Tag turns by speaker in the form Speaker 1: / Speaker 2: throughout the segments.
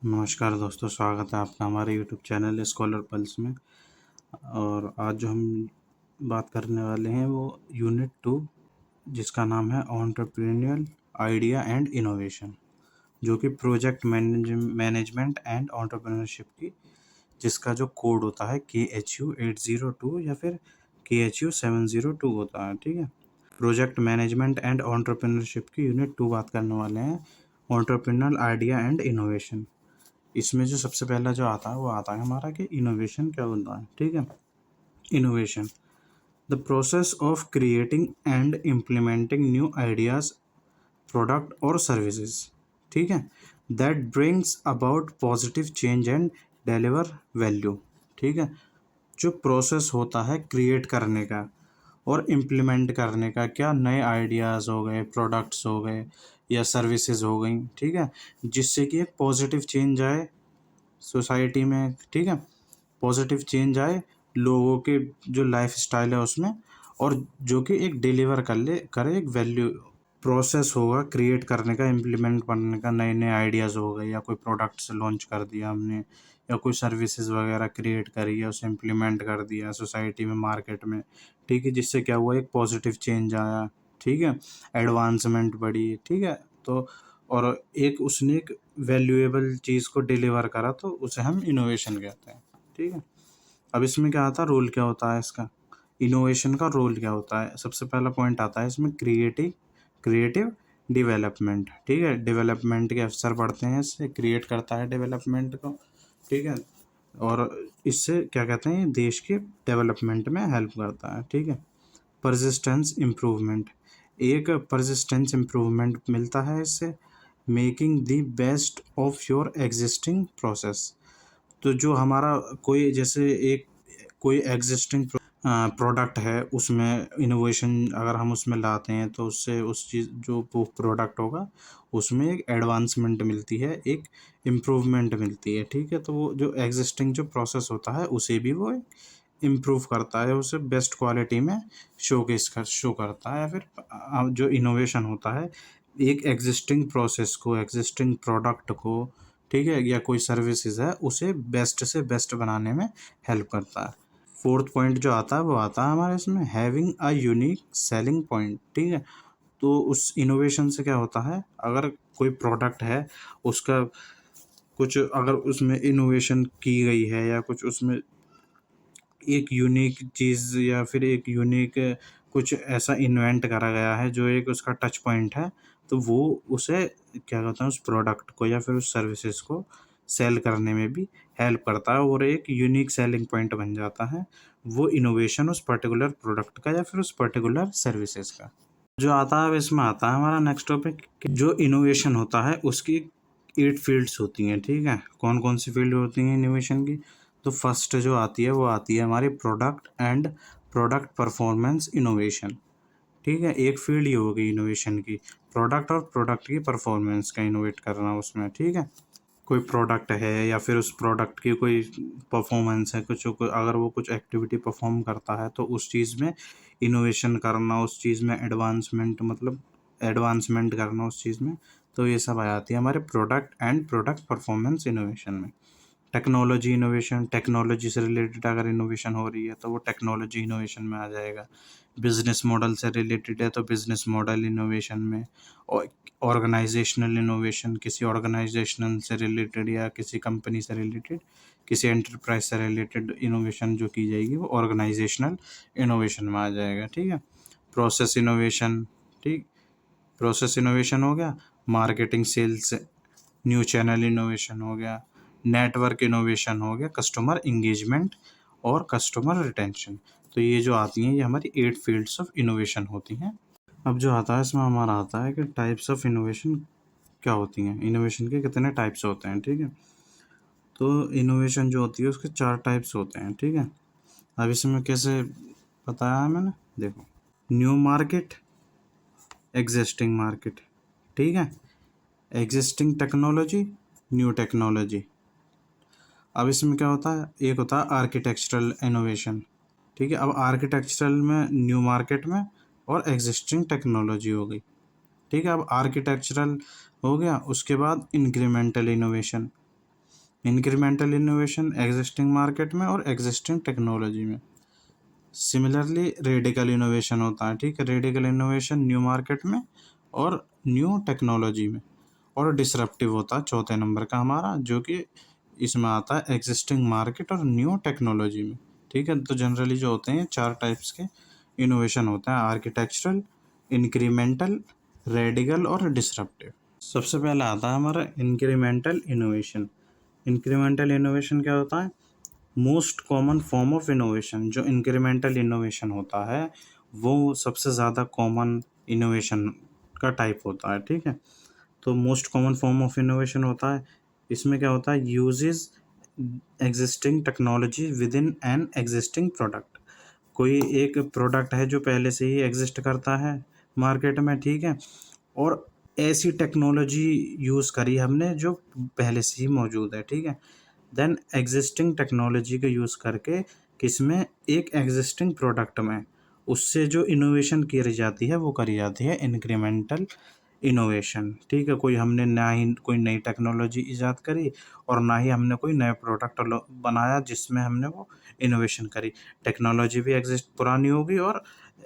Speaker 1: नमस्कार दोस्तों, स्वागत है आपका हमारे यूट्यूब चैनल स्कॉलर पल्स में। और आज जो हम बात करने वाले हैं वो यूनिट 2, जिसका नाम है एंटरप्रेन्योरियल आइडिया एंड इनोवेशन, जो कि प्रोजेक्ट मैनेजमेंट एंड एंटरप्रेन्योरशिप की जिसका जो कोड होता है KHU 802 या फिर KHU 702 होता है। ठीक है, प्रोजेक्ट मैनेजमेंट एंड एंटरप्रेन्योरशिप की यूनिट 2 बात करने वाले हैं, एंटरप्रेन्योरियल आइडिया एंड इनोवेशन। इसमें जो सबसे पहला जो आता है वो आता है हमारा कि इनोवेशन क्या होता है। ठीक है, innovation the process of creating and implementing new ideas, product और सर्विसेज। ठीक है, that brings about positive change and deliver value. ठीक है, जो प्रोसेस होता है क्रिएट करने का और इम्प्लीमेंट करने का, क्या नए आइडियाज़ हो गए, प्रोडक्ट्स हो गए या सर्विसेज हो गई। ठीक है, जिससे कि एक पॉजिटिव चेंज आए सोसाइटी में। ठीक है, पॉजिटिव चेंज आए लोगों के जो लाइफ स्टाइल है उसमें, और जो कि एक डिलीवर करे एक वैल्यू। प्रोसेस होगा क्रिएट करने का, इम्प्लीमेंट करने का, नए नए आइडियाज़ हो गए या कोई प्रोडक्ट्स लॉन्च कर दिया हमने या कोई सर्विसेज वगैरह क्रिएट करी है, उसे इम्प्लीमेंट कर दिया सोसाइटी में, मार्केट में। ठीक है, जिससे क्या हुआ, एक पॉजिटिव चेंज आया। ठीक है, एडवांसमेंट बढ़ी। ठीक है, तो और एक उसने एक वैल्यूएबल चीज़ को डिलीवर करा, तो उसे हम इनोवेशन कहते हैं। ठीक है, अब इसमें क्या आता है, रोल क्या होता है इसका, इनोवेशन का रोल क्या होता है। सबसे पहला पॉइंट आता है इसमें क्रिएटिव डेवलपमेंट। ठीक है, डेवलपमेंट के अवसर बढ़ते हैं, इससे क्रिएट करता है डेवलपमेंट को। ठीक है, और इससे क्या कहते हैं, देश के डेवलपमेंट में हेल्प करता है। ठीक है, परसिस्टेंस इम्प्रूवमेंट, एक परसिस्टेंस इम्प्रूवमेंट मिलता है इससे। Making the best of your existing process, तो जो हमारा कोई जैसे एक कोई एग्जिस्टिंग प्रोडक्ट है, उसमें इनोवेशन अगर हम उसमें लाते हैं तो उससे उस चीज़ जो वो प्रोडक्ट होगा उसमें एक एडवांसमेंट मिलती है, एक इम्प्रूवमेंट मिलती है। ठीक है, तो वो जो एग्जिस्टिंग जो प्रोसेस होता है उसे भी वो इम्प्रूव करता है, उसे बेस्ट क्वालिटी में शो करता है। या फिर जो इनोवेशन होता है, एक एग्जिस्टिंग प्रोसेस को, एग्जिस्टिंग प्रोडक्ट को, ठीक है, या कोई सर्विसेज है, उसे बेस्ट से बेस्ट बनाने में हेल्प करता है। फोर्थ पॉइंट जो आता है वो आता है हमारे इसमें, having a unique selling point. ठीक है, तो उस इनोवेशन से क्या होता है, अगर कोई प्रोडक्ट है उसका कुछ अगर उसमें इनोवेशन की गई है या कुछ उसमें एक यूनिक चीज़ या फिर एक यूनिक कुछ ऐसा इन्वेंट करा गया है जो एक उसका टच पॉइंट है, तो वो उसे क्या कहते हैं, उस प्रोडक्ट को या फिर उस सर्विसेज को सेल करने में भी हेल्प करता है और एक यूनिक सेलिंग पॉइंट बन जाता है वो इनोवेशन उस पर्टिकुलर प्रोडक्ट का या फिर उस पर्टिकुलर सर्विसेज का। जो आता है अब इसमें आता है हमारा नेक्स्ट टॉपिक, जो इनोवेशन होता है उसकी 8 फील्ड्स होती हैं। ठीक है, कौन कौन सी फील्ड होती हैं इनोवेशन की, तो फर्स्ट जो आती है वो आती है हमारी product and product performance innovation. ठीक है, एक फील्ड ये हो गई इनोवेशन की, प्रोडक्ट और प्रोडक्ट की परफॉर्मेंस का इनोवेट करना उसमें। ठीक है, कोई प्रोडक्ट है या फिर उस प्रोडक्ट की कोई परफॉर्मेंस है, अगर वो कुछ एक्टिविटी परफॉर्म करता है तो उस चीज़ में इनोवेशन करना, उस चीज़ में एडवांसमेंट मतलब एडवांसमेंट करना उस चीज़ में, तो ये सब आ जाती है हमारे product and product performance innovation में। टेक्नोलॉजी इनोवेशन, टेक्नोलॉजी से रिलेटेड अगर इनोवेशन हो रही है तो वो टेक्नोलॉजी इनोवेशन में आ जाएगा। बिजनेस मॉडल से रिलेटेड है तो बिजनेस मॉडल इनोवेशन में। और ऑर्गेनाइजेशनल इनोवेशन, किसी ऑर्गेनाइजेशनल से रिलेटेड या किसी कंपनी से रिलेटेड, किसी एंटरप्राइज से रिलेटेड इनोवेशन जो की जाएगी वो ऑर्गेनाइजेशनल इनोवेशन में आ जाएगा। ठीक है, प्रोसेस इनोवेशन, ठीक, प्रोसेस इनोवेशन हो गया। Marketing sales new channel innovation हो गया। नेटवर्क इनोवेशन हो गया। कस्टमर इंगेजमेंट और कस्टमर रिटेंशन। तो ये जो आती हैं ये हमारी 8 फील्ड्स ऑफ इनोवेशन होती हैं। अब जो आता है इसमें हमारा आता है कि टाइप्स ऑफ इनोवेशन क्या होती हैं, इनोवेशन के कितने टाइप्स होते हैं। ठीक है, तो इनोवेशन जो होती है उसके 4 टाइप्स होते हैं। ठीक है, अब इसमें कैसे बताया है मैंने, देखो, न्यू मार्केट, एग्जिस्टिंग मार्केट, ठीक है, एग्जिस्टिंग टेक्नोलॉजी, न्यू टेक्नोलॉजी। अब इसमें क्या होता है, एक होता है आर्किटेक्चरल इनोवेशन। ठीक है, अब आर्किटेक्चरल में न्यू मार्केट में और एग्जिस्टिंग टेक्नोलॉजी हो गई। ठीक है, अब आर्किटेक्चरल हो गया, उसके बाद incremental innovation. Incremental innovation existing market में और एग्जिस्टिंग टेक्नोलॉजी में। सिमिलरली रेडिकल इनोवेशन होता है, ठीक है, रेडिकल इनोवेशन न्यू मार्केट में और न्यू टेक्नोलॉजी में। और डिसरप्टिव होता है चौथे नंबर का हमारा, जो कि इसमें आता है एग्जिस्टिंग मार्केट और न्यू टेक्नोलॉजी में, ठीक है। तो जनरली जो होते हैं 4 टाइप्स के इनोवेशन होते हैं, आर्किटेक्चरल, इंक्रीमेंटल, रेडिकल और डिसरप्टिव। सबसे पहला आता है हमारा इंक्रीमेंटल इनोवेशन। इंक्रीमेंटल इनोवेशन क्या होता है? Most common form of innovation. जो इंक्रीमेंटल इनोवेशन होता है वो सबसे ज़्यादा कॉमन इनोवेशन का टाइप होता है, ठीक है। तो most common form of innovation होता है, इसमें क्या होता है? Uses existing technology with in an existing product. कोई एक प्रोडक्ट है जो पहले से ही एग्जिस्ट करता है मार्केट में, ठीक है, और ऐसी टेक्नोलॉजी यूज़ करी हमने जो पहले से ही मौजूद है, ठीक है। देन एग्जिस्टिंग टेक्नोलॉजी का यूज़ करके किसमें? एक एग्जिस्टिंग प्रोडक्ट में उससे जो इनोवेशन करी जाती है वो करी जाती है इंक्रीमेंटल इनोवेशन, ठीक है। कोई हमने ना ही कोई नई टेक्नोलॉजी ईजाद करी और ना ही हमने कोई नया प्रोडक्ट बनाया जिसमें हमने वो इनोवेशन करी। टेक्नोलॉजी भी एग्जिस्ट पुरानी होगी और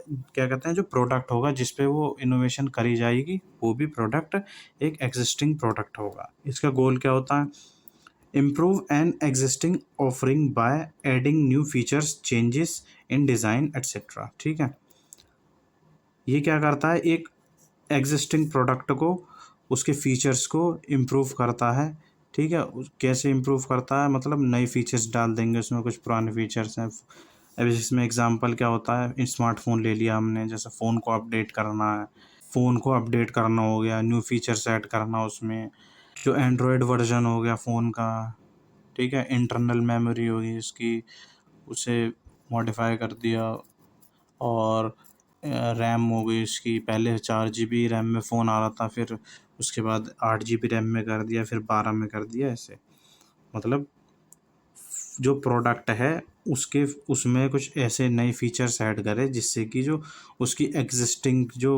Speaker 1: क्या कहते हैं जो प्रोडक्ट होगा जिस पे वो इनोवेशन करी जाएगी वो भी प्रोडक्ट एक एग्जिस्टिंग प्रोडक्ट होगा। इसका गोल क्या होता है? Improve an existing offering by adding new features, changes in design etcetera, ठीक है। ये क्या करता है? एक एग्जिस्टिंग प्रोडक्ट को, उसके फीचर्स को इम्प्रूव करता है, ठीक है। कैसे इम्प्रूव करता है? मतलब नए फीचर्स डाल देंगे उसमें, कुछ पुराने फीचर्स हैं। अभी इसमें एग्जांपल क्या होता है? स्मार्टफोन ले लिया हमने, जैसे फ़ोन को अपडेट करना है, फ़ोन को अपडेट करना हो गया, न्यू फीचर्स ऐड करना उसमें। जो एंड्रॉयड वर्जन हो गया फ़ोन का, ठीक है, इंटरनल मेमोरी होगी उसकी, उसे मॉडिफाई कर दिया। और रैम हो गई उसकी, पहले 4 GB रैम में फ़ोन आ रहा था, फिर उसके बाद 8 GB रैम में कर दिया, फिर 12 में कर दिया, ऐसे। मतलब जो प्रोडक्ट है उसके उसमें कुछ ऐसे नए फीचर्स ऐड करे जिससे कि जो उसकी एग्जिस्टिंग जो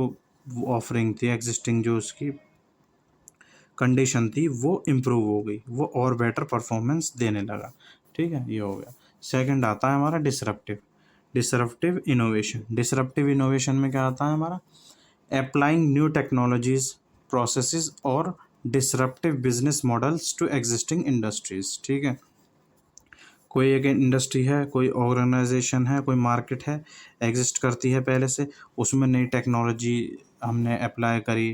Speaker 1: ऑफरिंग थी, एग्जिस्टिंग जो उसकी कंडीशन थी वो इम्प्रूव हो गई, वो और बेटर परफॉर्मेंस देने लगा, ठीक है। ये हो गया। सेकंड आता है हमारा disruptive. Disruptive innovation. Disruptive innovation में क्या आता है हमारा? अप्लाइंग न्यू टेक्नोलॉजीज, प्रोसेसेस और disruptive business models to existing industries, ठीक है। कोई एक इंडस्ट्री है, कोई ऑर्गेनाइजेशन है, कोई मार्केट है, एग्जिस्ट करती है पहले से, उसमें नई टेक्नोलॉजी हमने अप्लाई करी,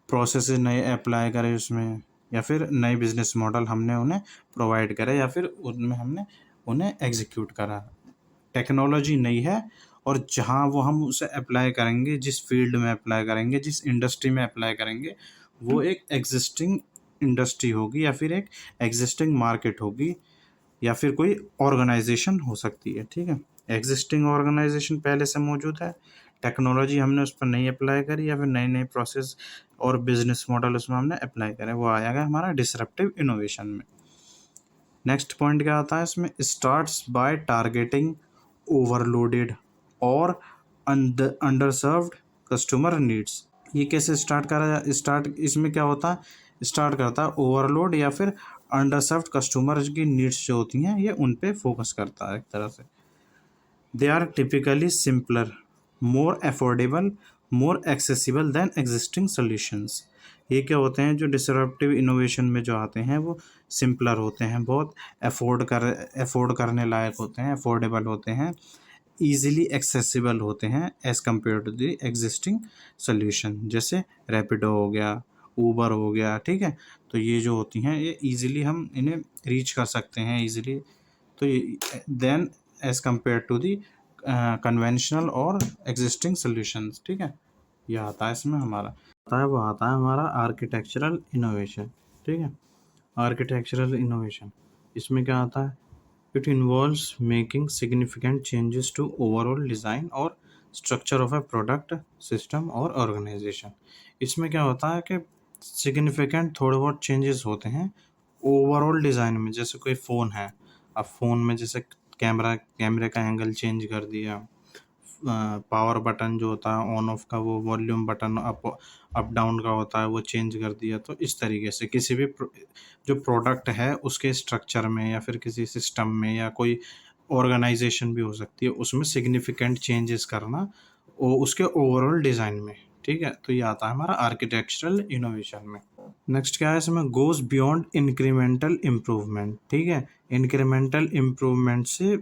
Speaker 1: प्रोसेसेस नए अप्लाई करे उसमें, या फिर नए बिजनेस मॉडल हमने उन्हें प्रोवाइड करे, या फिर उनमें हमने उन्हें एग्जीक्यूट करा। टेक्नोलॉजी नई है और जहाँ वो हम उसे अप्लाई करेंगे, जिस फील्ड में अप्लाई करेंगे, जिस इंडस्ट्री में अप्लाई करेंगे, वो एक एग्जिस्टिंग इंडस्ट्री होगी या फिर एक एग्जिस्टिंग मार्केट होगी या फिर कोई ऑर्गेनाइजेशन हो सकती है, ठीक है। एग्जिस्टिंग ऑर्गेनाइजेशन पहले से मौजूद है, टेक्नोलॉजी हमने उस पर नहीं अप्लाई करी या फिर नए नए प्रोसेस और बिजनेस मॉडल उसमें हमने अप्लाई करे, वो आएगा हमारा डिसरप्टिव इनोवेशन में। नेक्स्ट पॉइंट क्या आता है इसमें? स्टार्ट्स बाय टारगेटिंग ओवरलोडेड और अंडरसर्व्ड कस्टमर नीड्स। ये कैसे स्टार्ट करा? स्टार्ट इसमें क्या होता है? स्टार्ट करता है ओवरलोड या फिर अंडरसर्व्ड कस्टमर की नीड्स जो होती हैं ये उन पे फोकस करता है एक तरह से। They are typically simpler, more affordable, more accessible than existing solutions. ये क्या होते हैं? जो डिसरप्टिव इनोवेशन में जो आते हैं वो सिंपलर होते हैं, बहुत अफोर्ड करने लायक होते हैं, अफोर्डेबल होते हैं, ईजिली एक्सेसिबल होते हैं as compare to the existing solution. जैसे रैपिडो हो गया, ऊबर हो गया, ठीक है। तो ये जो होती हैं ये ईजिली हम इन्हें रीच कर सकते हैं ईजिली। तो ये then as compare to the conventional और एग्जिस्टिंग सोल्यूशंस, ठीक है। यह आता है इसमें हमारा, आता है वो आता है हमारा आर्किटेक्चरल इनोवेशन, ठीक है। आर्किटेक्चरल इनोवेशन इसमें क्या आता है? It involves making significant changes to overall design और structure of a product, system और ऑर्गेनाइजेशन। इसमें क्या होता है कि सिग्निफिकेंट थोड़े बहुत चेंजेस होते हैं ओवरऑल डिज़ाइन में। जैसे कोई फ़ोन है, अब फ़ोन में जैसे कैमरे का एंगल चेंज कर दिया, पावर बटन जो होता है ऑन ऑफ का, वो वॉल्यूम बटन अप डाउन का होता है, वो चेंज कर दिया। तो इस तरीके से किसी भी जो प्रोडक्ट है उसके स्ट्रक्चर में या फिर किसी सिस्टम में या कोई ऑर्गेनाइजेशन भी हो सकती है, उसमें सिग्निफिकेंट चेंजेस करना और उसके ओवरऑल डिज़ाइन में। ठीक है, तो ये आता है हमारा आर्किटेक्चरल इनोवेशन में। नेक्स्ट क्या है इसमें, गोज बियॉन्ड इंक्रीमेंटल इम्प्रूवमेंट। ठीक है, इंक्रीमेंटल इम्प्रूवमेंट से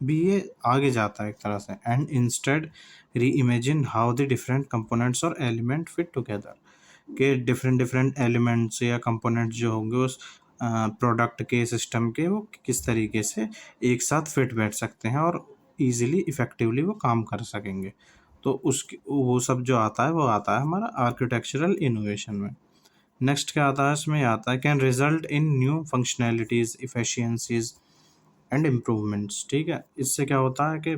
Speaker 1: भी ये आगे जाता है एक तरह से। एंड इंस्टेड री imagine how the different components और एलिमेंट फिट टुगेदर, के डिफरेंट डिफरेंट एलिमेंट्स या कंपोनेंट्स जो होंगे उस प्रोडक्ट के, सिस्टम के, वो किस तरीके से एक साथ फिट बैठ सकते हैं और इजीली इफ़ेक्टिवली वो काम कर सकेंगे। तो उसकी वो सब जो आता है वो आता है हमारा आर्किटेक्चरल इनोवेशन में। नेक्स्ट क्या आता है इसमें, आता है can result in new functionalities, efficiencies and improvements. ठीक है, इससे क्या होता है कि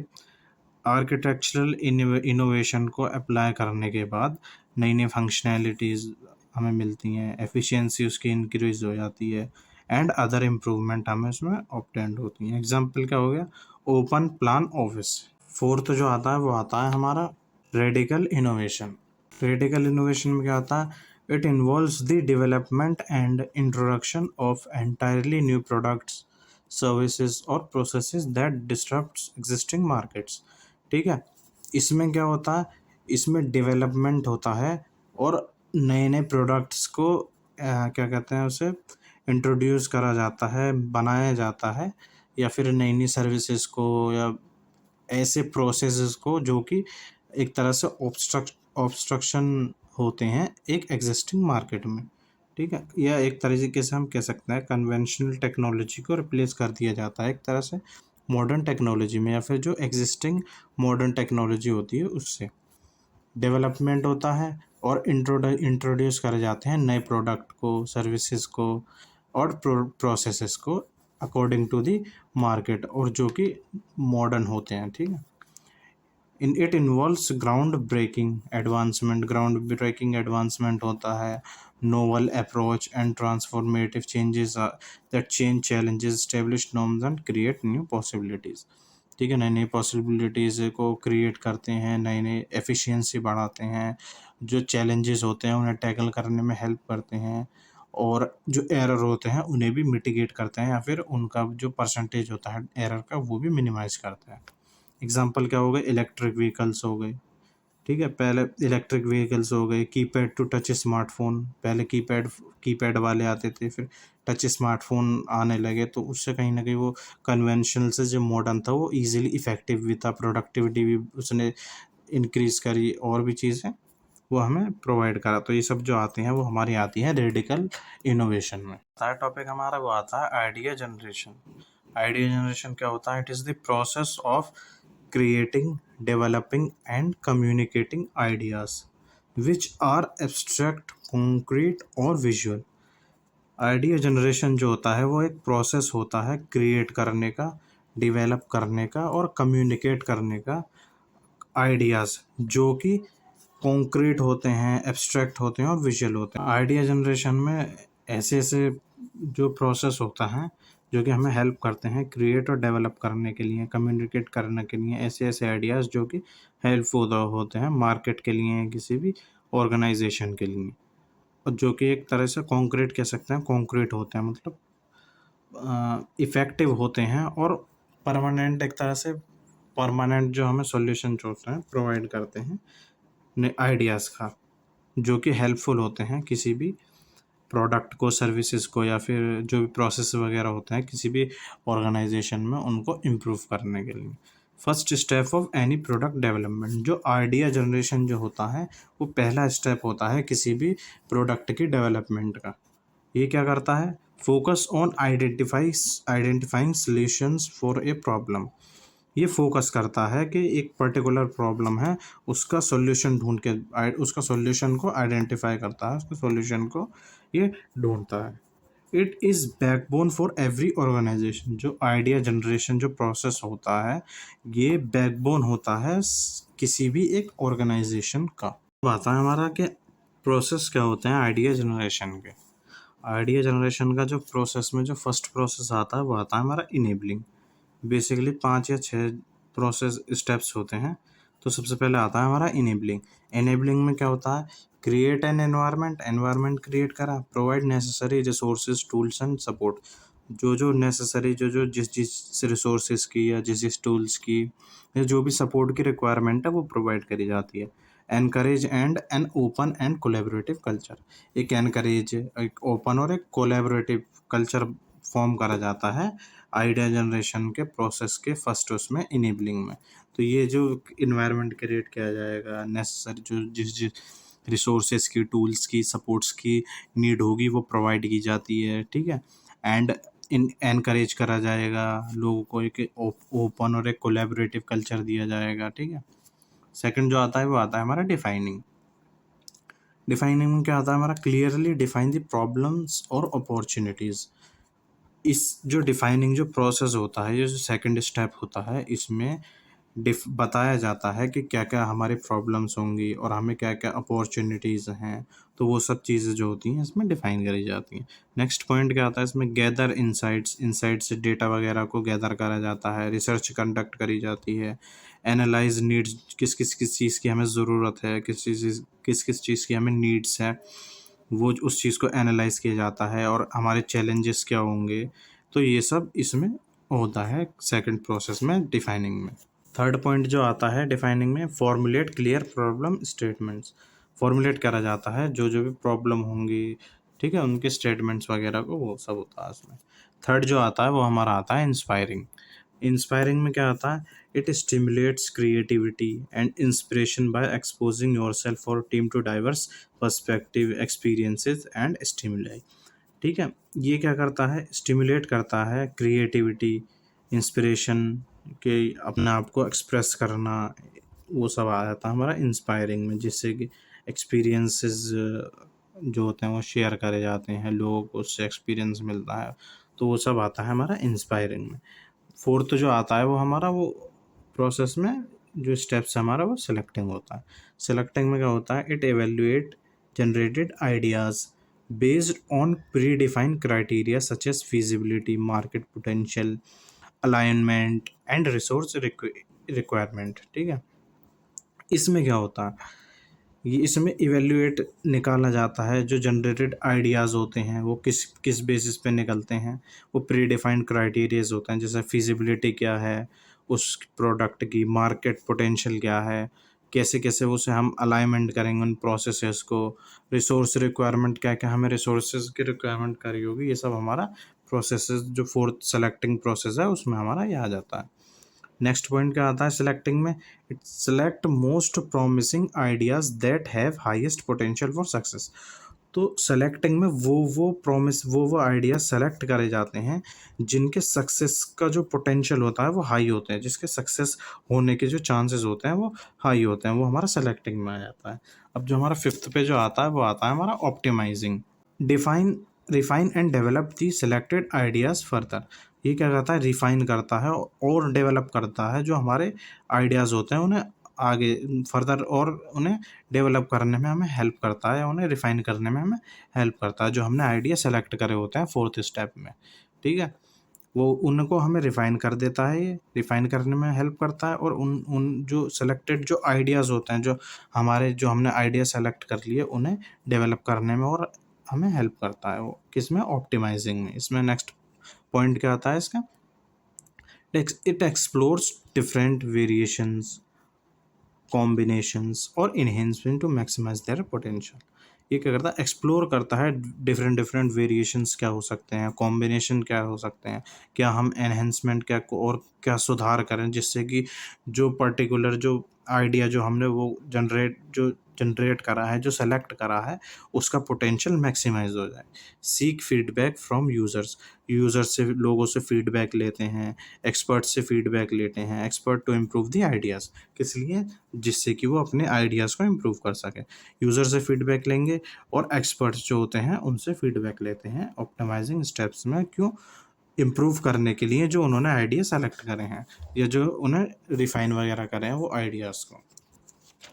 Speaker 1: आर्किटेक्चरल इनोवेशन को अप्लाई करने के बाद नई नई फंक्शनैलिटीज़ हमें मिलती हैं, एफिशिएंसी उसकी इंक्रीज हो जाती है एंड अदर इम्प्रूवमेंट हमें उसमें ऑब्टेंड होती हैं। एग्जांपल क्या हो गया, ओपन प्लान ऑफिस। फोर्थ जो आता है वो आता है हमारा रेडिकल इनोवेशन। रेडिकल इनोवेशन में क्या आता है, it involves the development and introduction of entirely new products, services और processes that disturbs existing markets. ठीक है, इसमें क्या होता है, इसमें डेवलपमेंट होता है और नए नए प्रोडक्ट्स को क्या कहते हैं उसे इंट्रोड्यूस करा जाता है, बनाया जाता है, या फिर नई नई सर्विसेज को या ऐसे प्रोसेसेस को जो कि एक तरह से ऑब्स्ट्रक्शन होते हैं एक एग्जिस्टिंग मार्केट में। ठीक है, या एक तरीके से हम कह सकते हैं कन्वेंशनल टेक्नोलॉजी को रिप्लेस कर दिया जाता है एक तरह से मॉडर्न टेक्नोलॉजी में, या फिर जो एग्जिस्टिंग मॉडर्न टेक्नोलॉजी होती है उससे डेवलपमेंट होता है और इंट्रोड्यूस करे जाते हैं नए प्रोडक्ट को, सर्विसेज को और प्रोसेसेस को अकॉर्डिंग टू दी मार्केट, और जो कि मॉडर्न होते हैं। ठीक है, in it involves ground breaking advancement होता है, novel approach and transformative changes that change challenges established norms and create new possibilities. ठीक है, नई नई पॉसिबिलिटीज़ को क्रिएट करते हैं, नई नई एफिशिएंसी बढ़ाते हैं, जो चैलेंजेस होते हैं उन्हें टैकल करने में हेल्प करते हैं, और जो एरर होते हैं उन्हें भी मिटिगेट करते हैं, या फिर उनका जो परसेंटेज होता है एरर का वो भी मिनिमाइज़ करते हैं। एग्जाम्पल क्या हो गए, इलेक्ट्रिक व्हीकल्स हो गए। ठीक है, पहले इलेक्ट्रिक व्हीकल्स हो गए, कीपैड टू टच स्मार्टफोन, पहले कीपैड वाले आते थे, फिर टच स्मार्टफोन आने लगे, तो उससे कहीं ना कहीं वो कन्वेंशनल से जो मॉडर्न था वो इजीली इफेक्टिव भी था, प्रोडक्टिविटी भी उसने इंक्रीज करी, और भी चीज़ें वो हमें प्रोवाइड करा। तो ये सब जो आते हैं वो हमारी आती है रेडिकल इनोवेशन में। थर्ड टॉपिक हमारा वो आता है आइडिया जनरेशन। आइडिया जनरेशन क्या होता है, it is the process of creating, developing and communicating ideas which are abstract, concrete और visual। आइडिया जनरेशन जो होता है वो एक प्रोसेस होता है क्रिएट करने का, डेवलप करने का और कम्युनिकेट करने का, आइडियाज़ जो कि कॉन्क्रीट होते हैं, एब्स्ट्रैक्ट होते हैं और विजुअल होते हैं। आइडिया जनरेशन में ऐसे ऐसे जो प्रोसेस होता है जो कि हमें हेल्प करते हैं क्रिएट और डेवलप करने के लिए, कम्युनिकेट करने के लिए, ऐसे ऐसे आइडियाज़ जो कि हेल्पफुल होते हैं मार्केट के लिए, किसी भी ऑर्गेनाइजेशन के लिए, और जो कि एक तरह से कॉन्क्रीट कह सकते हैं, कॉन्क्रीट होते हैं मतलब इफ़ेक्टिव होते हैं, और परमानेंट एक तरह से परमानेंट जो हमें सॉल्यूशन जो होते हैं प्रोवाइड करते हैं आइडियाज़ का, जो कि हेल्पफुल होते हैं किसी भी प्रोडक्ट को, सर्विसेज को, या फिर जो भी प्रोसेस वगैरह होते हैं किसी भी ऑर्गेनाइजेशन में उनको इम्प्रूव करने के लिए। First step of any product development, जो आइडिया जनरेशन जो होता है वो पहला स्टेप होता है किसी भी प्रोडक्ट की डेवलपमेंट का। ये क्या करता है, focus on identifying solutions for a problem. ये फोकस करता है कि एक पर्टिकुलर प्रॉब्लम है, उसका सॉल्यूशन ढूंढ के उसका सॉल्यूशन को आइडेंटिफाई करता है, उसके सॉल्यूशन को ये ढूंढता है। It is backbone for every organisation. जो आइडिया जनरेशन जो प्रोसेस होता है ये बैकबोन होता है किसी भी एक ऑर्गेनाइजेशन का। बात है हमारा कि प्रोसेस क्या होते हैं आइडिया जनरेशन के। आइडिया जनरेशन का जो प्रोसेस में जो फर्स्ट प्रोसेस आता है वो आता है हमारा इनेबलिंग। बेसिकली 5 या 6 प्रोसेस स्टेप्स होते हैं। तो सबसे पहले आता है हमारा इनेबलिंग। इनेबलिंग में क्या होता है, create an environment, environment create करा, provide necessary resources tools and support, जो नेसेसरी जो जिस रिसोर्सेज की या जिस टूल्स की या जो भी सपोर्ट की रिक्वायरमेंट है वो प्रोवाइड करी जाती है। Encourage and an open and collaborative culture, एक एनकरेज, एक ओपन और एक कोलेबरेटिव कल्चर फॉर्म करा जाता है आइडिया जनरेशन के प्रोसेस के फर्स्ट उसमें इनेबलिंग में। तो ये जो इन्वायरमेंट क्रिएट किया जाएगा, नेसेसरी जो जिस जिस रिसोर्सेज की, टूल्स की, सपोर्ट्स की नीड होगी वो प्रोवाइड की जाती है, ठीक है। एंड इन एनकरेज करा जाएगा लोगों को, एक ओपन और एक कोलैबोरेटिव कल्चर दिया जाएगा, ठीक है। सेकंड जो आता है वो आता है हमारा डिफाइनिंग। डिफाइनिंग में क्या आता है हमारा, क्लियरली डिफाइन द प्रॉब्लम्स और अपॉर्चुनिटीज़। इस जो डिफाइनिंग जो प्रोसेस होता है, ये जो सेकंड स्टेप होता है, इसमें बताया जाता है कि क्या क्या हमारी प्रॉब्लम्स होंगी और हमें क्या क्या अपॉर्चुनिटीज़ हैं। तो वो सब चीज़ें जो होती हैं इसमें डिफ़ाइन करी जाती हैं। नेक्स्ट पॉइंट क्या आता है इसमें, गैदर इनसाइट्स, इनसाइट से डेटा वगैरह को गैदर करा जाता है, रिसर्च कंडक्ट करी जाती है, एनालाइज नीड्स, किस चीज़ की हमें ज़रूरत है, किस चीज़ की हमें नीड्स है, वो उस चीज़ को एनालाइज किया जाता है और हमारे चैलेंजेस क्या होंगे। तो ये सब इसमें होता है सेकंड प्रोसेस में, डिफाइनिंग में। थर्ड पॉइंट जो आता है डिफाइनिंग में, formulate clear problem statements. Formulate करा जाता है जो जो भी प्रॉब्लम होंगी, ठीक है, उनके स्टेटमेंट्स वगैरह को, वो सब होता है उसमें। थर्ड जो आता है वो हमारा आता है इंस्पायरिंग। इंस्पायरिंग में क्या आता है, it stimulates creativity and inspiration by exposing your self for team to diverse perspective experiences and stimuli, ठीक है। ये क्या करता है, स्टिमुलेट करता है क्रिएटिविटी, इंस्पिरेशन के, अपने आप को एक्सप्रेस करना, वो सब आ जाता है हमारा इंस्पायरिंग में, जिससे कि एक्सपीरियंसेस जो होते हैं वो शेयर करे जाते हैं, लोगों को उससे एक्सपीरियंस मिलता है। तो वो सब आता है हमारा इंस्पायरिंग में। फोर्थ जो आता है वो हमारा, वो प्रोसेस में जो स्टेप्स है हमारा, वो सिलेक्टिंग होता है। सिलेक्टिंग में क्या होता है, it evaluate generated ideas based on pre defined criteria such as feasibility, market potential, alignment and resource requirement, ठीक है। इसमें क्या होता है, ये इसमें इवेल्युएट निकाला जाता है, जो जनरेटेड आइडियाज़ होते हैं वो किस किस बेसिस पे निकलते हैं, वो प्री डिफाइंड क्राइटेरियाज होते हैं, जैसे फिजिबिलिटी क्या है उस प्रोडक्ट की, मार्केट पोटेंशियल क्या है, कैसे कैसे उसे हम अलाइनमेंट करेंगे उन प्रोसेसेस को, रिसोर्स रिक्वायरमेंट क्या क्या हमें रिसोर्सेज की रिक्वायरमेंट करी होगी, ये सब हमारा प्रोसेसेस जो फोर्थ सेलेक्टिंग प्रोसेस है उसमें हमारा ये आ जाता है। नेक्स्ट पॉइंट क्या आता है सिलेक्टिंग में, it select most promising ideas that have highest potential for success. तो सेलेक्टिंग में वो आइडियाज सेलेक्ट करे जाते हैं जिनके सक्सेस का जो पोटेंशियल होता है वो हाई होते हैं, जिसके सक्सेस होने के जो चांसेस होते हैं वो हाई होते हैं, वो हमारा सेलेक्टिंग में आ जाता है। अब जो हमारा फिफ्थ पे जो आता है वो आता है हमारा optimising. Define refine and develop the selected ideas further. ये क्या करता है, रिफाइन करता है और डेवलप करता है जो हमारे आइडियाज़ होते हैं उन्हें आगे फर्दर, और उन्हें डेवलप करने में हमें हेल्प करता है, उन्हें रिफाइन करने में हमें हेल्प करता है, जो हमने आइडिया सेलेक्ट करे होते हैं फोर्थ स्टेप में, ठीक है। वो उनको हमें रिफाइन कर देता है, ये रिफाइन करने में हेल्प करता है, और उन उन जो सेलेक्टेड जो आइडियाज़ होते हैं, जो हमने आइडिया सेलेक्ट कर लिए, उन्हें डेवलप करने में और हमें हेल्प करता है, वो किसमें, ऑप्टिमाइजिंग में। इसमें नेक्स्ट पॉइंट क्या आता है इसका, it explores different variations, combinations और enhancement to maximise their potential. ये क्या करता है, एक्सप्लोर करता है डिफरेंट डिफरेंट वेरिएशंस क्या हो सकते हैं, कॉम्बिनेशन क्या हो सकते हैं, क्या हम एनहेंसमेंट क्या और क्या सुधार करें, जिससे कि जो पर्टिकुलर जो आइडिया जो हमने वो जनरेट करा है, जो सेलेक्ट करा है, उसका पोटेंशियल मैक्सिमाइज हो जाए। Seek feedback from users, users से, लोगों से फीडबैक लेते हैं, एक्सपर्ट से फीडबैक लेते हैं, expert to improve the ideas, किस लिए, जिससे कि वो अपने आइडियाज़ को इम्प्रूव कर सके। यूज़र से फीडबैक लेंगे और एक्सपर्ट्स जो होते हैं उनसे फीडबैक लेते हैं ऑप्टिमाइजिंग स्टेप्स में, क्यों, इम्प्रूव करने के लिए जो उन्होंने आइडिया सेलेक्ट करे हैं या जो उन्हें रिफाइन वगैरह करे हैं वो आइडियाज़ को,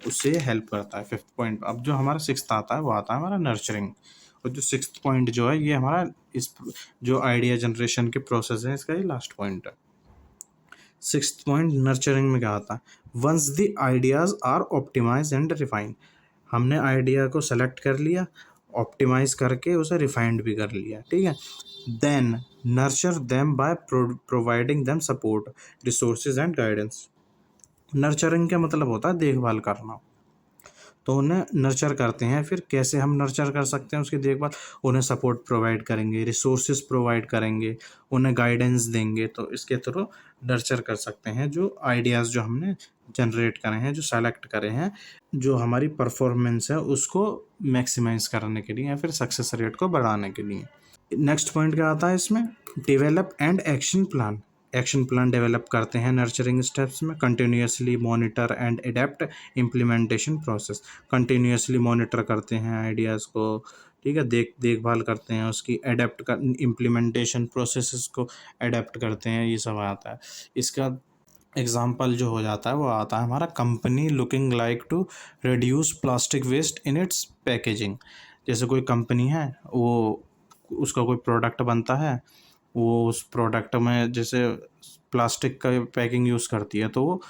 Speaker 1: उससे हेल्प करता है फिफ्थ पॉइंट। अब जो हमारा सिक्स्थ आता है वो आता है हमारा नर्चरिंग। और जो सिक्स्थ पॉइंट जो है ये हमारा इस जो आइडिया जनरेशन के प्रोसेस है इसका ये लास्ट पॉइंट है। सिक्स्थ पॉइंट नर्चरिंग में क्या आता है, once the ideas are optimise and refined, हमने आइडिया को सेलेक्ट कर लिया, ऑप्टिमाइज करके उसे रिफाइंड भी कर लिया, ठीक है, then nurture them by providing them support, resources and guidance. Nurturing का मतलब होता है देखभाल करना, तो उन्हें नर्चर करते हैं। फिर कैसे हम नर्चर कर सकते हैं उसकी देखभाल, उन्हें सपोर्ट प्रोवाइड करेंगे, रिसोर्सेज प्रोवाइड करेंगे, उन्हें गाइडेंस देंगे, तो इसके थ्रू नर्चर कर सकते हैं जो आइडियाज़ जो हमने जनरेट करे हैं, जो सेलेक्ट करे हैं, जो हमारी परफॉर्मेंस है उसको मैक्सिमाइज करने के लिए या फिर सक्सेस रेट को बढ़ाने के लिए। नेक्स्ट पॉइंट क्या आता है इसमें, develop and action plan. Action plan develop करते हैं नर्चरिंग स्टेप्स में, continuously monitor and adapt implementation process, continuously monitor करते हैं आइडियाज़ को, ठीक है, देखभाल करते हैं उसकी, एडेप्ट कर इम्प्लीमेंटेशन प्रोसेस को एडेप्ट करते हैं, ये सब आता है। इसका एग्जाम्पल जो हो जाता है वो आता है हमारा, company looking like to reduce plastic waste in its packaging. जैसे कोई कंपनी है, वो उसका कोई प्रोडक्ट बनता है, वो उस प्रोडक्ट में जैसे प्लास्टिक का पैकिंग यूज़ करती है, तो वो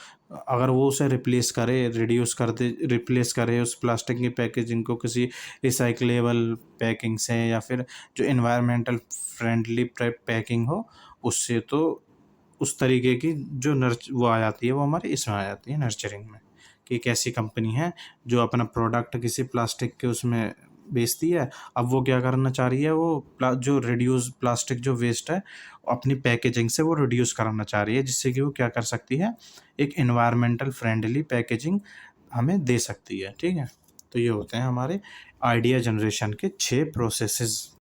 Speaker 1: अगर वो उसे रिप्लेस करे, रिड्यूस कर दे, रिप्लेस करे उस प्लास्टिक की पैकेजिंग को किसी रिसाइकलेबल पैकिंग से, या फिर जो इन्वायरमेंटल फ्रेंडली पैकिंग हो उससे, तो उस तरीके की जो वो आ जाती है, वो हमारे इसमें आ जाती है नर्चरिंग में, कि एक ऐसी कंपनी है जो अपना प्रोडक्ट किसी प्लास्टिक के उसमें बेचती है, अब वो क्या करना चाह रही है, वो जो रिड्यूस प्लास्टिक जो वेस्ट है अपनी पैकेजिंग से वो रिड्यूस कराना चाह रही है, जिससे कि वो क्या कर सकती है, एक इन्वायरमेंटल फ्रेंडली पैकेजिंग हमें दे सकती है, ठीक है। तो ये होते हैं हमारे आइडिया जनरेशन के 6 प्रोसेसेस।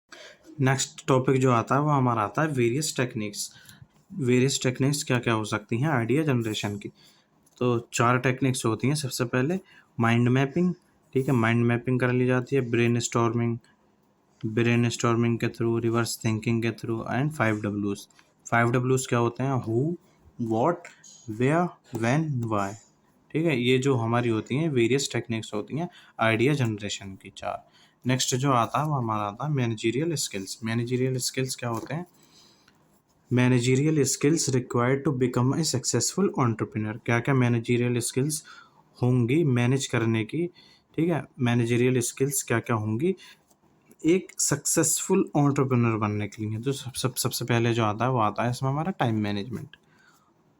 Speaker 1: नेक्स्ट टॉपिक जो आता है वो हमारा आता है वेरियस टेक्निक्स। वेरियस टेक्निक्स क्या क्या हो सकती हैं आइडिया जनरेशन की, तो 4 टेक्निक्स होती हैं। सबसे पहले माइंड मैपिंग, ठीक है, माइंड मैपिंग कर ली जाती है, ब्रेन स्टॉर्मिंग के थ्रू, रिवर्स थिंकिंग के थ्रू, एंड 5 Ws। 5 Ws क्या होते हैं, who, what, where, when, why, ठीक है, ये जो हमारी होती हैं वेरियस टेक्निक्स होती हैं आइडिया जनरेशन की 4। नेक्स्ट जो आता है वो हमारा आता है मैनेजरियल स्किल्स। मैनेजरियल स्किल्स क्या होते हैं, managerial skills required to become a successful entrepreneur. क्या क्या मैनेजरियल स्किल्स होंगी मैनेज करने की, ठीक है, मैनेजरियल स्किल्स क्या क्या होंगी एक सक्सेसफुल एंटरप्रेन्योर बनने के लिए। तो सबसे पहले जो आता है वो आता है इसमें हमारा time management.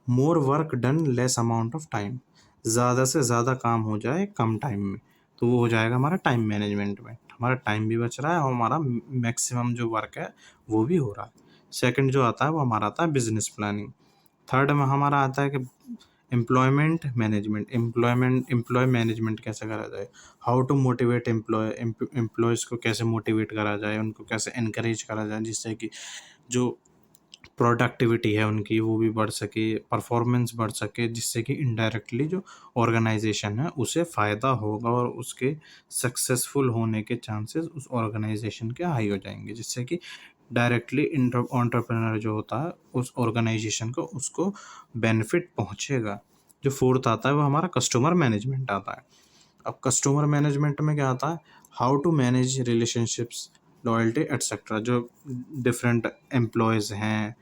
Speaker 1: More work done less amount of time, ज़्यादा से ज़्यादा काम हो जाए कम टाइम में, तो वो हो जाएगा हमारा टाइम मैनेजमेंट में, हमारा टाइम भी बच रहा है और हमारा मैक्सिमम जो वर्क है वो भी हो रहा है। सेकंड जो आता है वो हमारा आता है बिजनेस प्लानिंग। थर्ड में हमारा आता है कि एम्प्लॉयमेंट मैनेजमेंट। एम्प्लॉय मैनेजमेंट कैसे करा जाए, हाउ टू मोटिवेट एम्प्लॉयज़ को कैसे मोटिवेट करा जाए, उनको कैसे इनकरेज करा जाए, जिससे कि जो प्रोडक्टिविटी है उनकी वो भी बढ़ सके, परफॉर्मेंस बढ़ सके, जिससे कि इनडायरेक्टली जो ऑर्गेनाइजेशन है उसे फ़ायदा होगा और उसके सक्सेसफुल होने के चांसेस उस ऑर्गेनाइजेशन के हाई हो जाएंगे, जिससे कि डायरेक्टली एंटरप्रेन्योर जो होता है उस ऑर्गेनाइजेशन को उसको बेनिफिट पहुंचेगा। जो फोर्थ आता है वो हमारा कस्टमर मैनेजमेंट आता है। अब कस्टमर मैनेजमेंट में क्या आता है, how to manage relationships, loyalty etcetera. जो डिफरेंट एम्प्लॉयज़ हैं,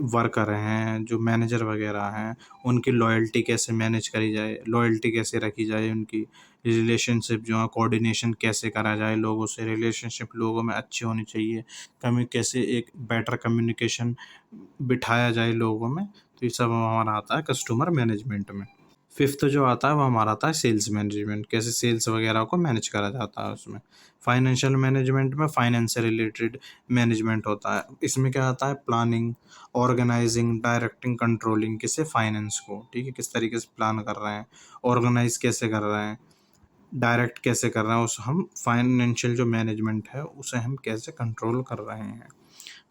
Speaker 1: वर्कर हैं, जो मैनेजर वगैरह हैं, उनकी लॉयल्टी कैसे मैनेज करी जाए, लॉयल्टी कैसे रखी जाए, उनकी रिलेशनशिप जो है कोऑर्डिनेशन कैसे करा जाए लोगों से, रिलेशनशिप लोगों में अच्छी होनी चाहिए, कमी कैसे एक बेटर कम्युनिकेशन बिठाया जाए लोगों में, तो ये सब हमारा आता है कस्टमर मैनेजमेंट में। फिफ्थ जो आता है वो हमारा आता है सेल्स मैनेजमेंट, कैसे सेल्स वगैरह को मैनेज करा जाता है उसमें। फाइनेंशियल मैनेजमेंट में फाइनेंस से रिलेटेड मैनेजमेंट होता है, इसमें क्या आता है, प्लानिंग, ऑर्गेनाइजिंग, डायरेक्टिंग, कंट्रोलिंग, किसे, फाइनेंस को, ठीक है, किस तरीके से प्लान कर रहे हैं, ऑर्गेनाइज कैसे कर रहे हैं, डायरेक्ट कैसे कर रहे हैं, उस हम फाइनेंशियल जो मैनेजमेंट है उसे हम कैसे कंट्रोल कर रहे हैं।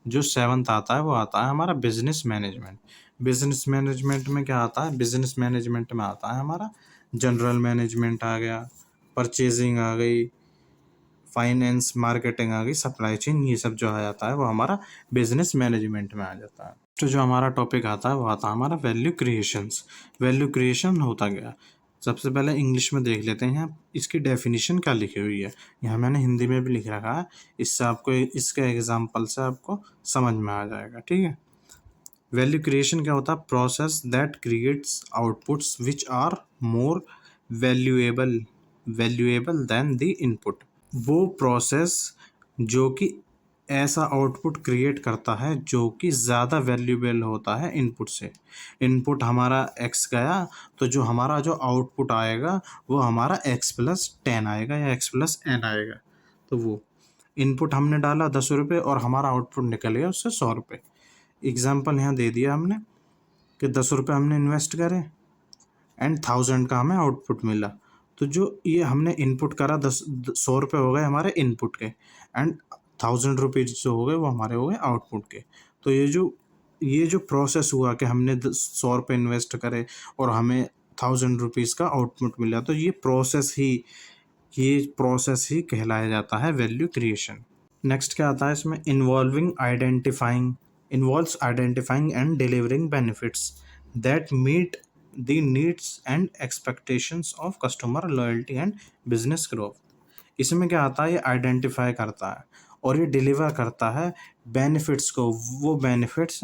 Speaker 1: जो सेवन्थ आता है वो आता है हमारा बिजनेस मैनेजमेंट। बिजनेस मैनेजमेंट में क्या आता है, बिजनेस मैनेजमेंट में आता है हमारा जनरल मैनेजमेंट आ गया, परचेजिंग आ गई, फाइनेंस, मार्केटिंग आ गई, सप्लाई चेन, ये सब जो आ जाता है वो हमारा बिजनेस मैनेजमेंट में आ जाता है। तो जो हमारा टॉपिक आता है वो आता है हमारा वैल्यू क्रिएशंस। वैल्यू क्रिएशन होता गया, सबसे पहले इंग्लिश में देख लेते हैं यहाँ इसकी डेफिनेशन क्या लिखी हुई है, यहाँ मैंने हिंदी में भी लिख रखा है, इससे आपको इसके एग्जाम्पल से आपको समझ में आ जाएगा, ठीक है। वैल्यू क्रिएशन क्या होता है? Process that creates outputs which are more valuable valuable than the input. वो प्रोसेस जो कि ऐसा आउटपुट क्रिएट करता है जो कि ज़्यादा वैल्यूएबल होता है इनपुट से। इनपुट हमारा x गया, तो जो हमारा जो आउटपुट आएगा वो हमारा x+10 आएगा या x+n आएगा। तो वो इनपुट हमने डाला 10 रुपये और हमारा आउटपुट निकल गया उससे 100 रुपये। एग्जाम्पल यहाँ दे दिया हमने कि 10 रुपये हमने इन्वेस्ट करे एंड 1000 का हमें आउटपुट मिला। तो जो ये हमने इनपुट करा 100 रुपये हो गए हमारे इनपुट के, एंड 1000 रुपीज़ जो हो गए वो हमारे हो गए आउटपुट के। तो ये जो प्रोसेस हुआ कि हमने 100 रुपये इन्वेस्ट करे और हमें 1000 रुपीज़ का आउटपुट मिला, तो ये प्रोसेस ही कहलाया जाता है वैल्यू क्रिएशन। नेक्स्ट क्या आता है इसमें? Involves identifying and delivering benefits that meet the needs and expectations of customer loyalty and business growth. इसमें क्या आता है? ये आइडेंटिफाई करता है और ये डिलीवर करता है बेनिफिट्स को, वो बेनिफिट्स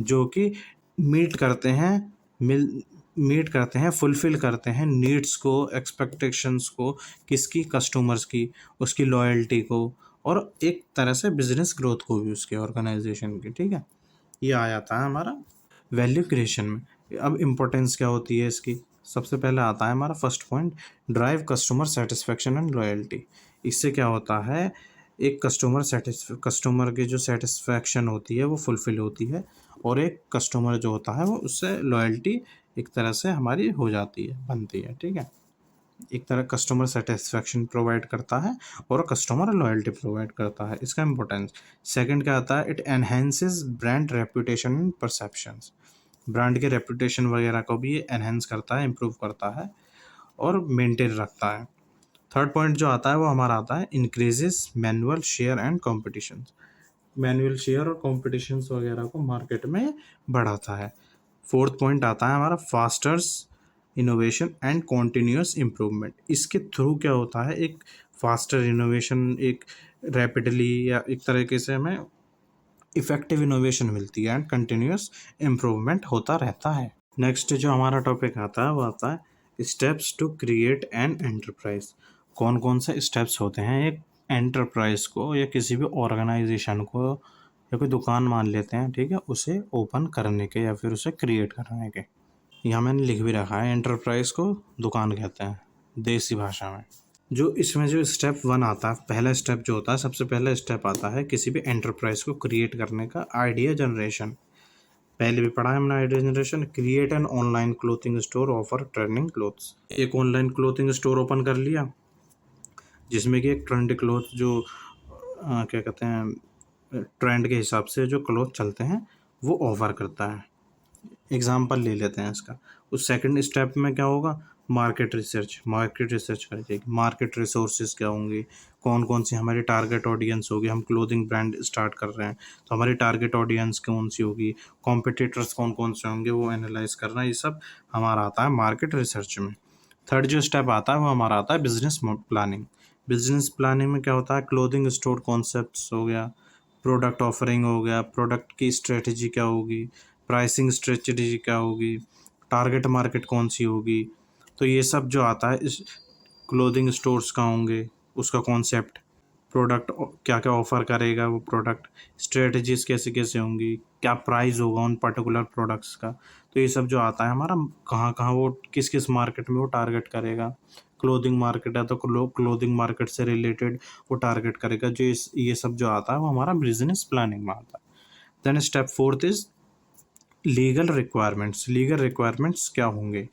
Speaker 1: जो कि मीट करते हैं, फुलफ़िल करते हैं नीड्स को, एक्सपेक्टेशंस को, किसकी? कस्टमर्स की, उसकी लॉयल्टी को, और एक तरह से बिजनेस ग्रोथ को भी उसके ऑर्गेनाइजेशन की। ठीक है, ये आ जाता है हमारा वैल्यू क्रिएशन में। अब इम्पोर्टेंस क्या होती है इसकी? सबसे पहले आता है हमारा first point, drive customer satisfaction and loyalty. इससे क्या होता है? एक कस्टमर की जो सेटिस्फेक्शन होती है वो फुलफ़िल होती है, और एक कस्टमर जो होता है वो उससे लॉयल्टी एक तरह से हमारी हो जाती है, बनती है। ठीक है, एक तरह कस्टमर सेटिस्फेक्शन प्रोवाइड करता है और कस्टमर लॉयल्टी प्रोवाइड करता है। इसका इंपॉर्टेंस सेकंड क्या आता है? It enhances brand reputation and perceptions. Brand के रेपुटेशन वगैरह को भी ये एनहेंस करता है, इम्प्रूव करता है और मेंटेन रखता है। थर्ड पॉइंट जो आता है वो हमारा आता है increases manual share and competition. Manual share और कॉम्पिटिशन्स वगैरह को मार्केट में बढ़ाता है। फोर्थ पॉइंट आता है हमारा fosters innovation and continuous improvement. इसके थ्रू क्या होता है? एक फास्टर इनोवेशन, एक रैपिडली या एक तरीके से हमें इफ़ेक्टिव इनोवेशन मिलती है एंड कंटिन्यूअस इम्प्रूवमेंट होता रहता है। नेक्स्ट जो हमारा टॉपिक आता है वो आता है steps to create an enterprise. कौन कौन से स्टेप्स होते हैं एक एंटरप्राइज को या किसी भी ऑर्गेनाइजेशन को, या कोई दुकान मान लेते हैं, ठीक है, उसे ओपन करने के या फिर उसे क्रिएट करने के। यहाँ मैंने लिख भी रखा है, एंटरप्राइज को दुकान कहते हैं देसी भाषा में। जो इसमें जो स्टेप 1 आता है, पहला स्टेप जो होता है, सबसे पहला स्टेप आता है किसी भी एंटरप्राइज को क्रिएट करने का, आइडिया जनरेशन। पहले भी पढ़ा है हमने idea generation. Create an online clothing store offer trending clothes. एक ऑनलाइन क्लोथिंग स्टोर ओपन कर लिया जिसमें कि एक ट्रेंड क्लोथ जो क्या कहते हैं, ट्रेंड के हिसाब से जो क्लोथ चलते हैं वो ऑफ़र करता है। एग्जाम्पल ले लेते हैं इसका। उस सेकंड स्टेप में क्या होगा? मार्केट रिसर्च करेंगे। मार्केट रिसोर्सेज क्या होंगे, कौन कौन सी हमारी टारगेट ऑडियंस होगी। हम क्लोथिंग ब्रांड स्टार्ट कर रहे हैं तो हमारी टारगेट ऑडियंस कौन सी होगी, कॉम्पिटिटर्स कौन कौन से होंगे, वो एनालाइज करना, ये सब हमारा आता है मार्केट रिसर्च में। थर्ड जो स्टेप आता है वो हमारा आता है बिजनेस प्लानिंग। बिजनेस प्लानिंग में क्या होता है? क्लोथिंग स्टोर कॉन्सेप्ट्स हो गया, प्रोडक्ट ऑफरिंग हो गया, प्रोडक्ट की स्ट्रेटजी क्या होगी, प्राइसिंग स्ट्रेटजी क्या होगी, टारगेट मार्केट कौन सी होगी। तो ये सब जो आता है इस क्लोथिंग स्टोर्स का होंगे, उसका कॉन्सेप्ट, प्रोडक्ट क्या क्या ऑफ़र करेगा वो प्रोडक्ट, स्ट्रेटजीज कैसे कैसे होंगी, क्या प्राइस होगा उन पर्टिकुलर प्रोडक्ट्स का। तो ये सब जो आता है हमारा, कहाँ कहाँ वो किस किस मार्केट में वो टारगेट करेगा। क्लोथिंग मार्केट है तो क्लोथिंग मार्केट से रिलेटेड वो टारगेट करेगा। जो ये सब जो आता है वो हमारा बिजनेस प्लानिंग में आता है। Then step fourth is legal requirements क्या होंगे?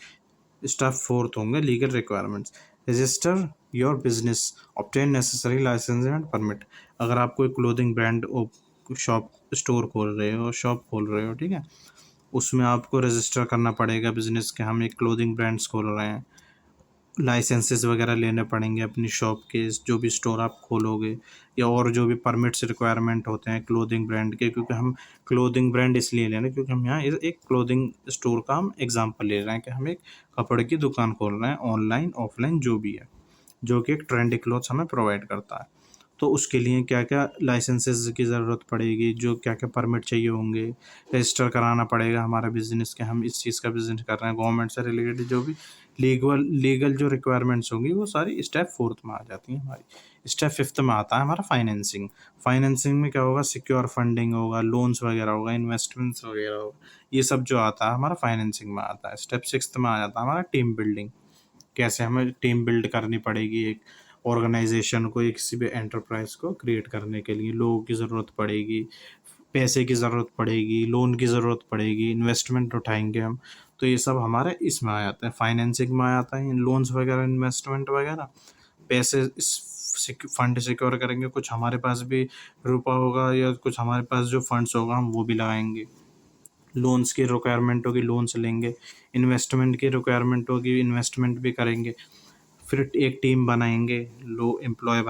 Speaker 1: स्टेप फोर्थ होंगे legal requirements. Register your business, obtain necessary licence and permit. अगर आप कोई क्लोथिंग ब्रांड स्टोर खोल रहे हो, शॉप खोल रहे हो, ठीक है, उसमें आपको रजिस्टर करना पड़ेगा बिजनेस के, हम एक क्लोथिंग ब्रांड्स खोल रहे हैं। लाइसेंसेस वगैरह लेने पड़ेंगे अपनी शॉप के, जो भी स्टोर आप खोलोगे, या और जो भी परमिट्स रिक्वायरमेंट होते हैं क्लोथिंग ब्रांड के। क्योंकि हम क्लोथिंग ब्रांड इसलिए ले रहे हैं क्योंकि हम यहाँ एक क्लोथिंग स्टोर का हम एग्जांपल ले रहे हैं कि हम एक कपड़े की दुकान खोल रहे हैं, ऑनलाइन ऑफलाइन जो भी है, जो कि एक ट्रेंडी क्लोथ्स हमें प्रोवाइड करता है। तो उसके लिए क्या क्या लाइसेंसेस की ज़रूरत पड़ेगी, जो क्या क्या परमिट चाहिए होंगे, रजिस्टर कराना पड़ेगा हमारा बिज़नेस के हम इस चीज़ का बिज़नेस कर रहे हैं, गवर्नमेंट से रिलेटेड जो भी लीगल जो रिक्वायरमेंट्स होंगी वो सारी स्टेप 4th में आ जाती हैं हमारी। स्टेप 5th में आता है हमारा फाइनेंसिंग। फाइनेंसिंग में क्या होगा, सिक्योर फंडिंग होगा, लोन्स वगैरह होगा, इन्वेस्टमेंट्स वगैरह होगा, ये सब जो आता है हमारा फाइनेंसिंग में आता है। स्टेप 6th में आ जाता है हमारा टीम बिल्डिंग। कैसे हमें टीम बिल्ड करनी पड़ेगी, एक ऑर्गेनाइजेशन को, एक किसी भी एंटरप्राइज को क्रिएट करने के लिए लोगों की ज़रूरत पड़ेगी, पैसे की ज़रूरत पड़ेगी, लोन की ज़रूरत पड़ेगी, इन्वेस्टमेंट उठाएंगे हम। तो ये सब हमारे इसमें आ जाता है, फाइनेंसिंग में आ जाता है, लोन्स वगैरह, इन्वेस्टमेंट वगैरह, पैसे फंड सिक्योर करेंगे, कुछ हमारे पास भी रुपया होगा या कुछ हमारे पास जो फंड्स होगा हम वो भी लगाएंगे। लोन्स की रिक्वायरमेंट होगी, लोन्स लेंगे, इन्वेस्टमेंट की रिक्वायरमेंट होगी, इन्वेस्टमेंट भी करेंगे। फिर एक टीम बनाएंगे, लो एम्प्लॉय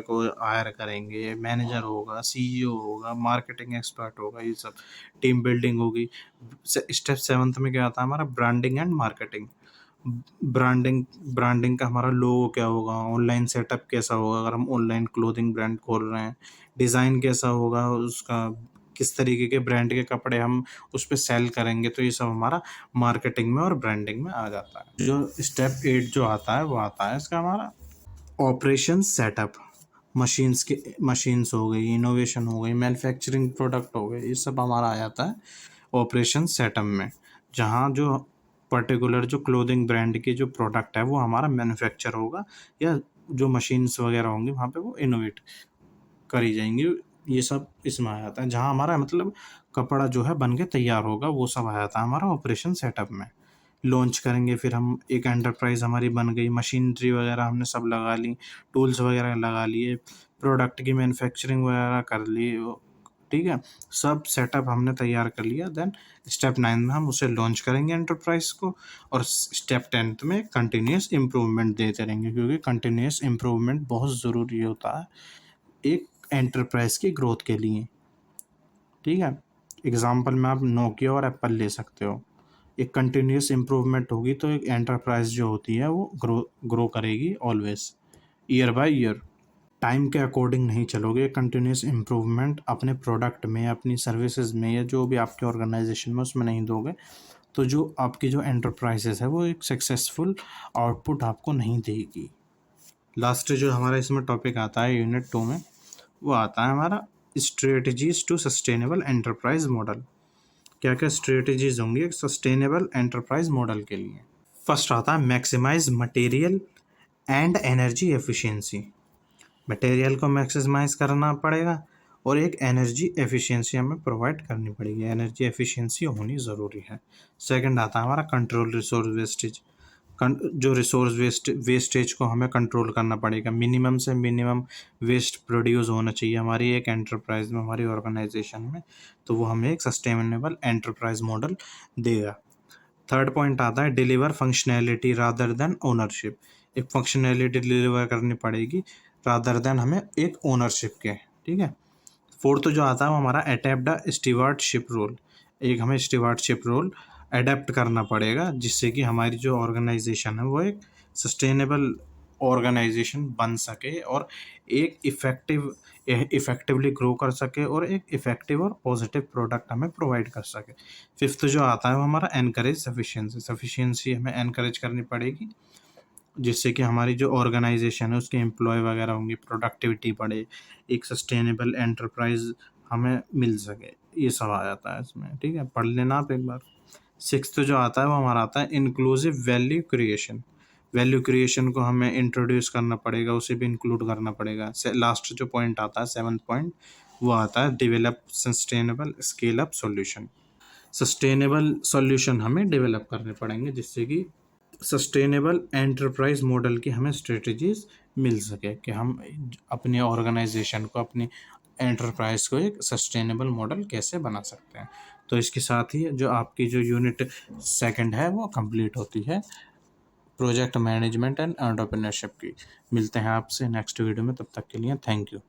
Speaker 1: को हायर करेंगे, मैनेजर होगा, सीईओ होगा, मार्केटिंग एक्सपर्ट होगा, ये सब टीम बिल्डिंग होगी। स्टेप 7th में क्या आता है हमारा, ब्रांडिंग एंड मार्केटिंग। ब्रांडिंग का हमारा लोगो क्या होगा, ऑनलाइन सेटअप कैसा होगा अगर हम ऑनलाइन क्लोथिंग ब्रांड खोल रहे हैं, डिज़ाइन कैसा होगा उसका, किस तरीके के ब्रांड के कपड़े हम उस पे सेल करेंगे, तो ये सब हमारा मार्केटिंग में और ब्रांडिंग में आ जाता है। जो स्टेप 8 जो आता है वो आता है इसका हमारा ऑपरेशन सेटअप। मशीन्स हो गई, इनोवेशन हो गई, मैन्युफैक्चरिंग प्रोडक्ट हो गए, ये सब हमारा आ जाता है ऑपरेशन सेटअप में, जहाँ जो पर्टिकुलर जो क्लोथिंग ब्रांड की जो प्रोडक्ट है वो हमारा मैन्युफैक्चर होगा, या जो मशीन्स वगैरह होंगी वहाँ पे वो इनोवेट करी जाएंगी। ये सब इसमें आ जाता है, जहाँ हमारा मतलब कपड़ा जो है बन के तैयार होगा, वो सब आ जाता है हमारा ऑपरेशन सेटअप में। लॉन्च करेंगे, फिर हम एक एंटरप्राइज हमारी बन गई, मशीनरी वगैरह हमने सब लगा ली, टूल्स वगैरह लगा लिए, प्रोडक्ट की मैन्युफैक्चरिंग वगैरह कर ली, ठीक है, सब सेटअप हमने तैयार कर लिया। देन स्टेप 9 में हम उसे लॉन्च करेंगे एंटरप्राइज को, और स्टेप 10th में कंटिन्यूस इम्प्रूवमेंट देते रहेंगे, क्योंकि कंटिन्यूस इम्प्रूवमेंट बहुत ज़रूरी होता है एक एंटरप्राइज की ग्रोथ के लिए, ठीक है। एग्जाम्पल में आप नोकिया और एप्पल ले सकते हो। एक कंटिन्यूस इम्प्रूवमेंट होगी तो एक एंटरप्राइज जो होती है वो ग्रो करेगी always, year by year. Time के अकॉर्डिंग नहीं चलोगे, कंटिन्यूस इम्प्रूवमेंट अपने प्रोडक्ट में, अपनी सर्विसेज में, या जो भी आपके ऑर्गेनाइजेशन में उसमें नहीं दोगे, तो जो आपकी जो एंटरप्राइजेस है वो एक सक्सेसफुल आउटपुट आपको नहीं देगी। लास्ट जो हमारा इसमें टॉपिक आता है यूनिट 2 में, वो आता है हमारा strategies to sustainable enterprise model. क्या क्या स्ट्रेटजीज होंगी एक सस्टेनेबल एंटरप्राइज मॉडल के लिए। फर्स्ट आता है maximise material and energy efficiency. Material को मैक्सिमाइज करना पड़ेगा और एक एनर्जी एफिशिएंसी हमें प्रोवाइड करनी पड़ेगी, एनर्जी एफिशिएंसी होनी ज़रूरी है। सेकंड आता है हमारा कंट्रोल रिसोर्स वेस्टेज। जो रिसोर्स वेस्टेज को हमें कंट्रोल करना पड़ेगा, मिनिमम से मिनिमम वेस्ट प्रोड्यूस होना चाहिए हमारी एक एंटरप्राइज में, हमारी ऑर्गेनाइजेशन में, तो वो हमें एक सस्टेनेबल एंटरप्राइज मॉडल देगा। थर्ड पॉइंट आता है deliver functionality rather than ownership. एक फंक्शनैलिटी डिलीवर करनी पड़ेगी रादर देन हमें एक ओनरशिप के, ठीक है। फोर्थ जो आता है वो हमारा अडेप्ट द स्टीवर्डशिप रोल। एक हमें स्टीवर्डशिप रोल अडेप्ट करना पड़ेगा, जिससे कि हमारी जो ऑर्गेनाइजेशन है वो एक सस्टेनेबल ऑर्गेनाइजेशन बन सके और एक इफ़ेक्टिवली ग्रो कर सके और एक इफ़ेक्टिव और पॉजिटिव प्रोडक्ट हमें प्रोवाइड कर सके। फिफ्थ जो आता है वो हमारा एनकरेज सफिशिएंसी हमें एनकरेज करनी पड़ेगी, जिससे कि हमारी जो ऑर्गेनाइजेशन है उसके एम्प्लॉय वगैरह होंगी, प्रोडक्टिविटी बढ़े, एक सस्टेनेबल एंटरप्राइज हमें मिल सके। ये सब आ जाता है इसमें, ठीक है, पढ़ लेना आप एक बार। सिक्स्थ जो आता है वो हमारा आता है inclusive value creation. Value creation को हमें इंट्रोड्यूस करना पड़ेगा, उसे भी इंक्लूड करना पड़ेगा। लास्ट जो पॉइंट आता है 7th पॉइंट, वो आता है develop sustainable scale up solution. Sustainable solution हमें डेवलप करने पड़ेंगे, जिससे कि सस्टेनेबल एंटरप्राइज मॉडल की हमें स्ट्रेटजीज मिल सके कि हम अपनी ऑर्गेनाइजेशन को, अपनी एंटरप्राइज को एक सस्टेनेबल मॉडल कैसे बना सकते हैं। तो इसके साथ ही जो आपकी जो यूनिट 2 है वो कंप्लीट होती है प्रोजेक्ट मैनेजमेंट एंड एंटरप्रेन्योरशिप की। मिलते हैं आपसे नेक्स्ट वीडियो में, तब तक के लिए थैंक यू।